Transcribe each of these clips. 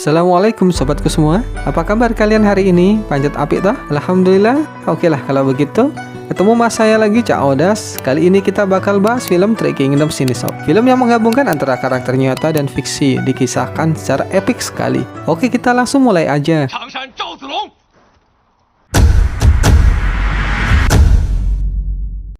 Assalamualaikum sobatku semua. Apa kabar kalian hari ini? Panjat apik toh? Alhamdulillah. Oke lah kalau begitu. Ketemu mas saya lagi, Cak Odas. Kali ini kita bakal bahas film Three Kingdoms ini sob. Film yang menggabungkan antara karakter nyata dan fiksi, dikisahkan secara epik sekali. Oke, kita langsung mulai aja.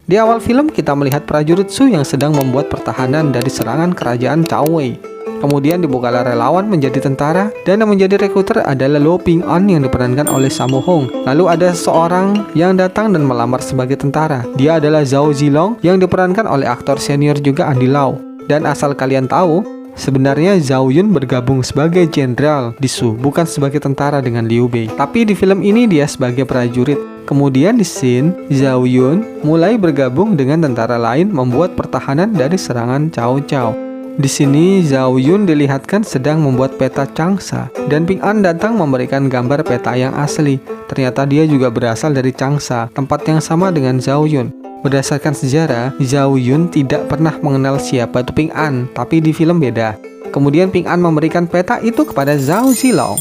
Di awal film kita melihat prajurit Shu yang sedang membuat pertahanan dari serangan kerajaan Cao Wei. Kemudian dibukalah relawan menjadi tentara, dan yang menjadi rekruter adalah Lo Ping An yang diperankan oleh Sammo Hung. Lalu ada seseorang yang datang dan melamar sebagai tentara. Dia adalah Zhao Zilong yang diperankan oleh aktor senior juga Andy Lau. Dan asal kalian tahu, sebenarnya Zhao Yun bergabung sebagai jenderal di Shu, bukan sebagai tentara dengan Liu Bei. Tapi di film ini dia sebagai prajurit. Kemudian di scene, Zhao Yun mulai bergabung dengan tentara lain membuat pertahanan dari serangan Cao Cao. Di sini Zhao Yun dilihatkan sedang membuat peta Changsha, dan Ping An datang memberikan gambar peta yang asli. Ternyata dia juga berasal dari Changsha, tempat yang sama dengan Zhao Yun. Berdasarkan sejarah, Zhao Yun tidak pernah mengenal siapa itu Ping An, tapi di film beda. Kemudian Ping An memberikan peta itu kepada Zhao Zilong.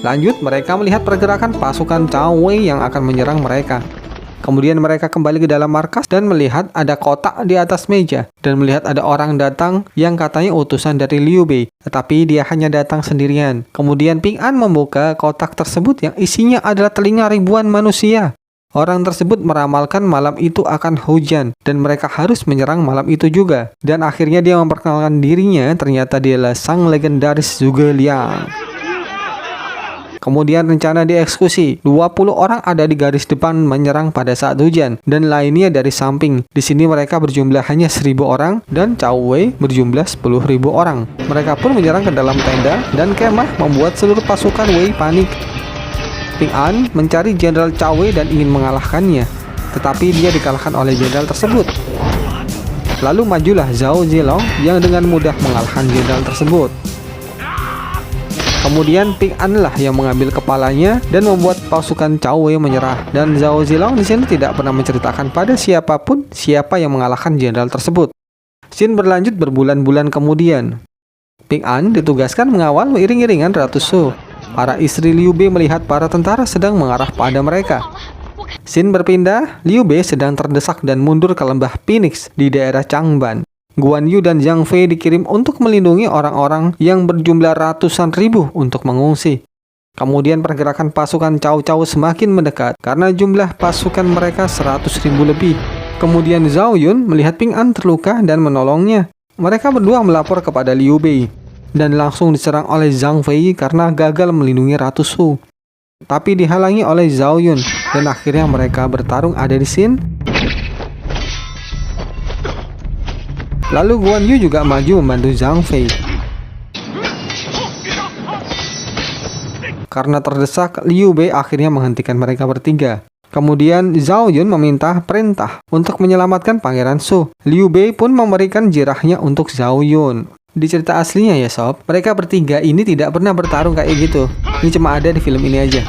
Lanjut, mereka melihat pergerakan pasukan Cao Wei yang akan menyerang mereka. Kemudian mereka kembali ke dalam markas dan melihat ada kotak di atas meja, dan melihat ada orang datang yang katanya utusan dari Liu Bei, tetapi dia hanya datang sendirian. Kemudian Ping An membuka kotak tersebut yang isinya adalah telinga ribuan manusia. Orang tersebut meramalkan malam itu akan hujan, dan mereka harus menyerang malam itu juga. Dan akhirnya dia memperkenalkan dirinya, ternyata dialah sang legendaris Zhuge Liang. Kemudian rencana dieksekusi. 20 orang ada di garis depan menyerang pada saat hujan, dan lainnya dari samping. Di sini mereka berjumlah hanya 1000 orang, dan Cao Wei berjumlah 10.000 orang. Mereka pun menyerang ke dalam tenda dan kemah, membuat seluruh pasukan Wei panik. Ping An mencari Jenderal Cao Wei dan ingin mengalahkannya, tetapi dia dikalahkan oleh jenderal tersebut. Lalu majulah Zhao Zilong yang dengan mudah mengalahkan jenderal tersebut. Kemudian Ping An lah yang mengambil kepalanya dan membuat pasukan Cao Wei menyerah. Dan Zhao Zilong di sini tidak pernah menceritakan pada siapapun siapa yang mengalahkan jenderal tersebut. Scene berlanjut berbulan-bulan kemudian. Ping An ditugaskan mengawal iring-iringan Ratu Shu. Para istri Liu Bei melihat para tentara sedang mengarah pada mereka. Scene berpindah, Liu Bei sedang terdesak dan mundur ke lembah Phoenix di daerah Changban. Guan Yu dan Zhang Fei dikirim untuk melindungi orang-orang yang berjumlah ratusan ribu untuk mengungsi. Kemudian pergerakan pasukan Cao Cao semakin mendekat karena jumlah pasukan mereka 100.000 lebih. Kemudian Zhao Yun melihat Ping An terluka dan menolongnya. Mereka berdua melapor kepada Liu Bei dan langsung diserang oleh Zhang Fei karena gagal melindungi Ratu Shu. Tapi dihalangi oleh Zhao Yun, dan akhirnya mereka bertarung ada di scene. Lalu Guan Yu juga maju membantu Zhang Fei. Karena terdesak, Liu Bei akhirnya menghentikan mereka bertiga. Kemudian Zhao Yun meminta perintah untuk menyelamatkan Pangeran Shu. Liu Bei pun memberikan jirahnya untuk Zhao Yun. Di cerita aslinya ya sob, mereka bertiga ini tidak pernah bertarung kayak gitu. Ini cuma ada di film ini aja.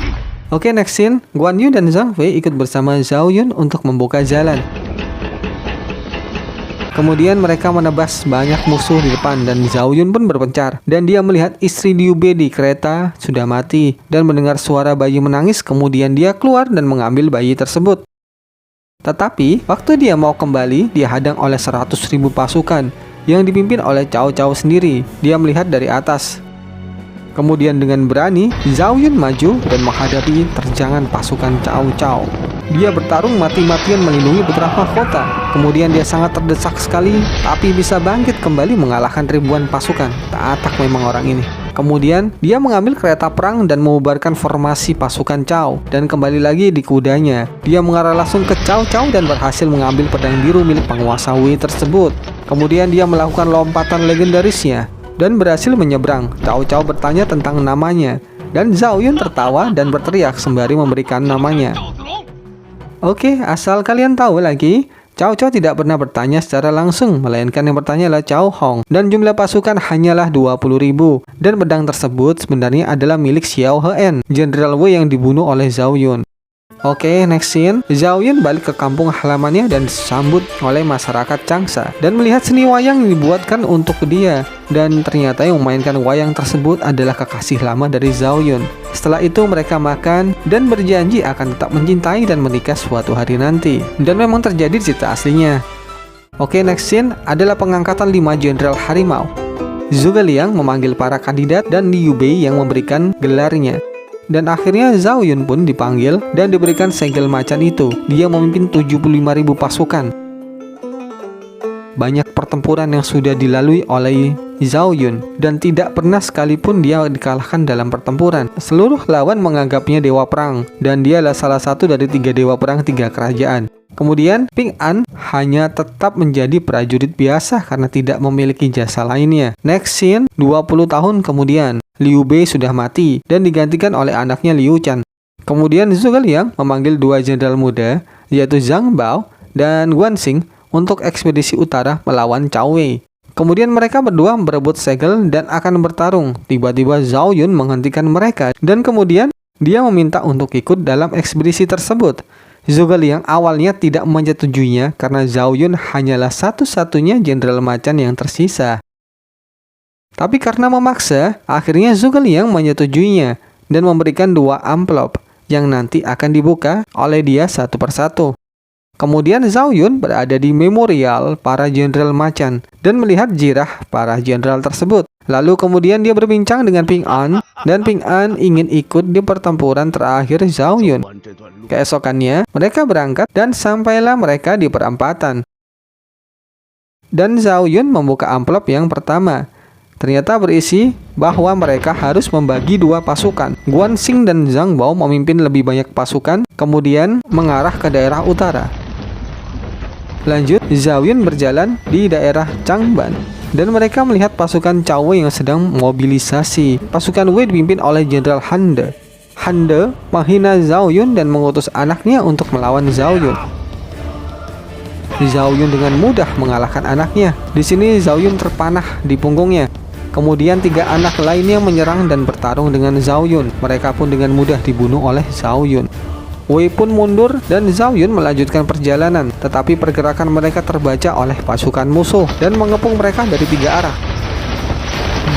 Oke, next scene, Guan Yu dan Zhang Fei ikut bersama Zhao Yun untuk membuka jalan. Kemudian mereka menebas banyak musuh di depan, dan Zhao Yun pun berpencar. Dan dia melihat istri Liu Bei di kereta sudah mati, dan mendengar suara bayi menangis. Kemudian dia keluar dan mengambil bayi tersebut. Tetapi waktu dia mau kembali, dia hadang oleh 100.000 pasukan yang dipimpin oleh Cao Cao sendiri. Dia melihat dari atas. Kemudian dengan berani, Zhao Yun maju dan menghadapi terjangan pasukan Cao Cao. Dia bertarung mati-matian melindungi putra mahkota. Kemudian dia sangat terdesak sekali, tapi bisa bangkit kembali mengalahkan ribuan pasukan. Tak memang orang ini. Kemudian dia mengambil kereta perang dan mengubarkan formasi pasukan Cao, dan kembali lagi di kudanya. Dia mengarah langsung ke Cao Cao dan berhasil mengambil pedang biru milik penguasa Wei tersebut. Kemudian dia melakukan lompatan legendarisnya dan berhasil menyeberang. Cao Cao bertanya tentang namanya, dan Zhao Yun tertawa dan berteriak sembari memberikan namanya. Oke, asal kalian tahu lagi, Cao Cao tidak pernah bertanya secara langsung, melainkan yang bertanya adalah Cao Hong, dan jumlah pasukan hanyalah 20.000, dan pedang tersebut sebenarnya adalah milik Xiao He En, Jenderal Wei yang dibunuh oleh Zhao Yun. Oke, next scene. Zhao Yun balik ke kampung halamannya dan disambut oleh masyarakat Changsha dan melihat seni wayang yang dibuatkan untuk dia. Dan ternyata yang memainkan wayang tersebut adalah kekasih lama dari Zhao Yun. Setelah itu mereka makan dan berjanji akan tetap mencintai dan menikah suatu hari nanti. Dan memang terjadi cerita aslinya. Oke, next scene adalah pengangkatan 5 jenderal harimau. Zhuge Liang memanggil para kandidat dan Liu Bei yang memberikan gelarnya. Dan akhirnya Zhao Yun pun dipanggil dan diberikan segel macan itu. Dia memimpin 75.000 pasukan. Banyak pertempuran yang sudah dilalui oleh Zhao Yun dan tidak pernah sekalipun dia dikalahkan dalam pertempuran. Seluruh lawan menganggapnya dewa perang dan dialah salah satu dari 3 dewa perang 3 kerajaan. Kemudian Ping An hanya tetap menjadi prajurit biasa karena tidak memiliki jasa lainnya. Next scene, 20 tahun kemudian, Liu Bei sudah mati dan digantikan oleh anaknya Liu Chan. Kemudian Zhuge Liang memanggil 2 jenderal muda, yaitu Zhang Bao dan Guan Xing, untuk ekspedisi utara melawan Cao Wei. Kemudian mereka berdua berebut segel dan akan bertarung. Tiba-tiba Zhao Yun menghentikan mereka dan kemudian dia meminta untuk ikut dalam ekspedisi tersebut. Zhuge Liang awalnya tidak menyetujuinya karena Zhao Yun hanyalah satu-satunya jenderal macan yang tersisa. Tapi karena memaksa, akhirnya Zhuge Liang menyetujuinya dan memberikan 2 amplop yang nanti akan dibuka oleh dia satu persatu. Kemudian Zhao Yun berada di memorial para jenderal macan dan melihat jirah para jenderal tersebut. Lalu kemudian dia berbincang dengan Ping An dan Ping An ingin ikut di pertempuran terakhir Zhao Yun. Keesokannya mereka berangkat dan sampailah mereka di perempatan. Dan Zhao Yun membuka amplop yang pertama. Ternyata berisi bahwa mereka harus membagi 2 pasukan. Guan Xing dan Zhang Bao memimpin lebih banyak pasukan, kemudian mengarah ke daerah utara. Lanjut, Zhao Yun berjalan di daerah Changban dan mereka melihat pasukan Cao Wei yang sedang mobilisasi. Pasukan Wei dipimpin oleh Jenderal Han De. Han De menghina Zhao Yun dan mengutus anaknya untuk melawan Zhao Yun. Zhao Yun dengan mudah mengalahkan anaknya. Di sini Zhao Yun terpanah di punggungnya. Kemudian 3 anak lainnya menyerang dan bertarung dengan Zhao Yun. Mereka pun dengan mudah dibunuh oleh Zhao Yun. Wei pun mundur dan Zhao Yun melanjutkan perjalanan, tetapi pergerakan mereka terbaca oleh pasukan musuh dan mengepung mereka dari 3 arah.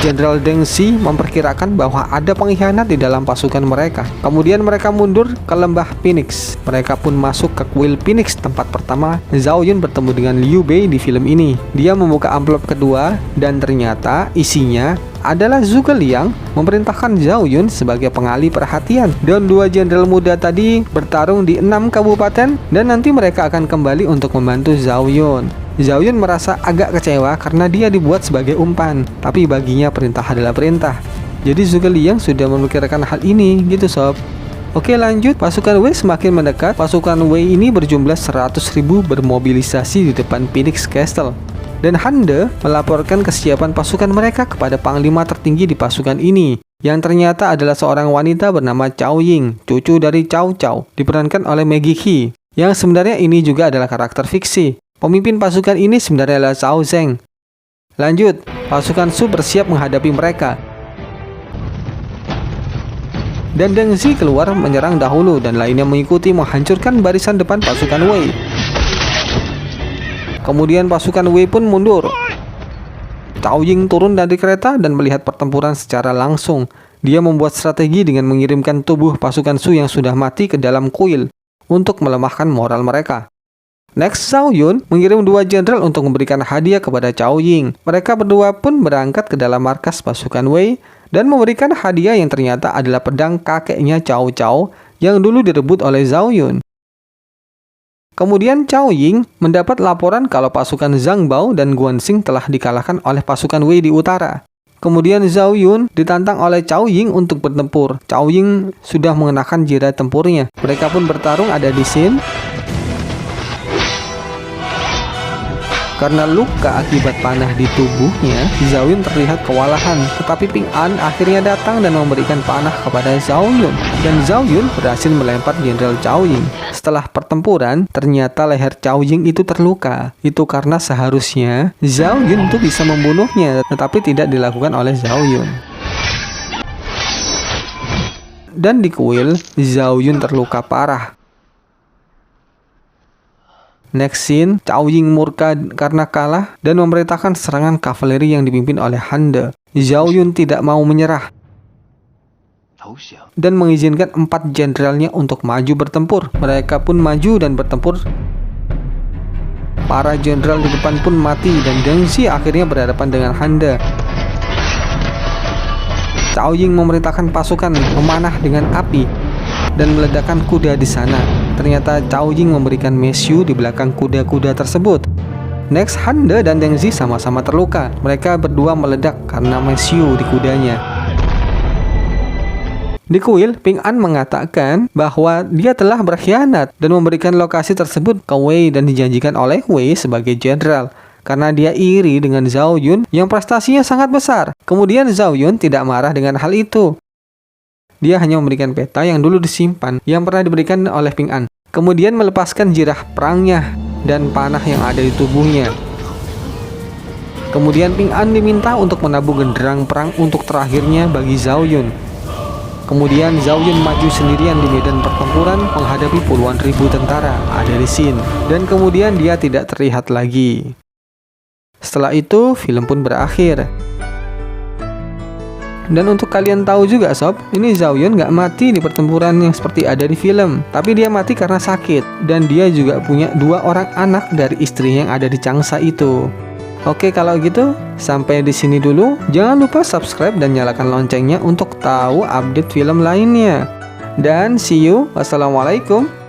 Jenderal Deng Xi memperkirakan bahwa ada pengkhianat di dalam pasukan mereka. Kemudian mereka mundur ke lembah Phoenix. Mereka pun masuk ke kuil Phoenix, tempat pertama Zhao Yun bertemu dengan Liu Bei di film ini. Dia membuka amplop kedua dan ternyata isinya adalah Zhuge Liang memerintahkan Zhao Yun sebagai pengalih perhatian. Dan 2 jenderal muda tadi bertarung di 6 kabupaten dan nanti mereka akan kembali untuk membantu Zhao Yun. Zhao Yun merasa agak kecewa karena dia dibuat sebagai umpan, tapi baginya perintah adalah perintah. Jadi Zhuge Liang sudah memikirkan hal ini gitu sob. Oke lanjut, pasukan Wei semakin mendekat. Pasukan Wei ini berjumlah 100.000 bermobilisasi di depan Phoenix Castle. Dan Han De melaporkan kesiapan pasukan mereka kepada panglima tertinggi di pasukan ini, yang ternyata adalah seorang wanita bernama Cao Ying, cucu dari Cao Cao, diperankan oleh Maggie He, yang sebenarnya ini juga adalah karakter fiksi. Pemimpin pasukan ini sebenarnya adalah Cao Zheng. Lanjut, pasukan Su bersiap menghadapi mereka. Dan Deng Xi keluar menyerang dahulu dan lainnya mengikuti menghancurkan barisan depan pasukan Wei. Kemudian pasukan Wei pun mundur. Cao Ying turun dari kereta dan melihat pertempuran secara langsung. Dia membuat strategi dengan mengirimkan tubuh pasukan Su yang sudah mati ke dalam kuil untuk melemahkan moral mereka. Next, Zhao Yun mengirim 2 jenderal untuk memberikan hadiah kepada Cao Ying. Mereka berdua pun berangkat ke dalam markas pasukan Wei dan memberikan hadiah yang ternyata adalah pedang kakeknya Cao Cao yang dulu direbut oleh Zhao Yun. Kemudian Cao Ying mendapat laporan kalau pasukan Zhang Bao dan Guan Xing telah dikalahkan oleh pasukan Wei di utara. Kemudian Zhao Yun ditantang oleh Cao Ying untuk bertempur. Cao Ying sudah mengenakan jira tempurnya. Mereka pun bertarung ada di scene. Karena luka akibat panah di tubuhnya, Zhao Yun terlihat kewalahan. Tetapi Ping An akhirnya datang dan memberikan panah kepada Zhao Yun. Dan Zhao Yun berhasil melempar Jenderal Cao Ying. Setelah pertempuran, ternyata leher Cao Ying itu terluka. Itu karena seharusnya Zhao Yun itu bisa membunuhnya, tetapi tidak dilakukan oleh Zhao Yun. Dan di kuil, Zhao Yun terluka parah. Next scene, Cao Ying murka karena kalah dan memerintahkan serangan kavaleri yang dipimpin oleh Han De. Zhao Yun tidak mau menyerah dan mengizinkan 4 jenderalnya untuk maju bertempur. Mereka pun maju dan bertempur. Para jenderal di depan pun mati dan Deng Xi akhirnya berhadapan dengan Han De. Cao Ying memerintahkan pasukan memanah dengan api dan meledakkan kuda di sana. Ternyata Cao Ying memberikan Meshu di belakang kuda-kuda tersebut. Next, Han De dan Deng Xi sama-sama terluka. Mereka berdua meledak karena Meshu di kudanya. Di kuil, Ping An mengatakan bahwa dia telah berkhianat dan memberikan lokasi tersebut ke Wei dan dijanjikan oleh Wei sebagai jenderal karena dia iri dengan Zhao Yun yang prestasinya sangat besar. Kemudian Zhao Yun tidak marah dengan hal itu. Dia hanya memberikan peta yang dulu disimpan yang pernah diberikan oleh Ping An. Kemudian melepaskan jirah perangnya dan panah yang ada di tubuhnya. Kemudian Ping An diminta untuk menabuh genderang perang untuk terakhirnya bagi Zhao Yun. Kemudian Zhao Yun maju sendirian di medan pertempuran menghadapi puluhan ribu tentara ada di sini. Dan kemudian dia tidak terlihat lagi. Setelah itu, film pun berakhir. Dan untuk kalian tahu juga sob, ini Zhao Yun nggak mati di pertempuran yang seperti ada di film. Tapi dia mati karena sakit. Dan dia juga punya 2 orang anak dari istrinya yang ada di Changsha itu. Oke, kalau gitu sampai di sini dulu. Jangan lupa subscribe dan nyalakan loncengnya untuk tahu update film lainnya. Dan see you. Wassalamualaikum.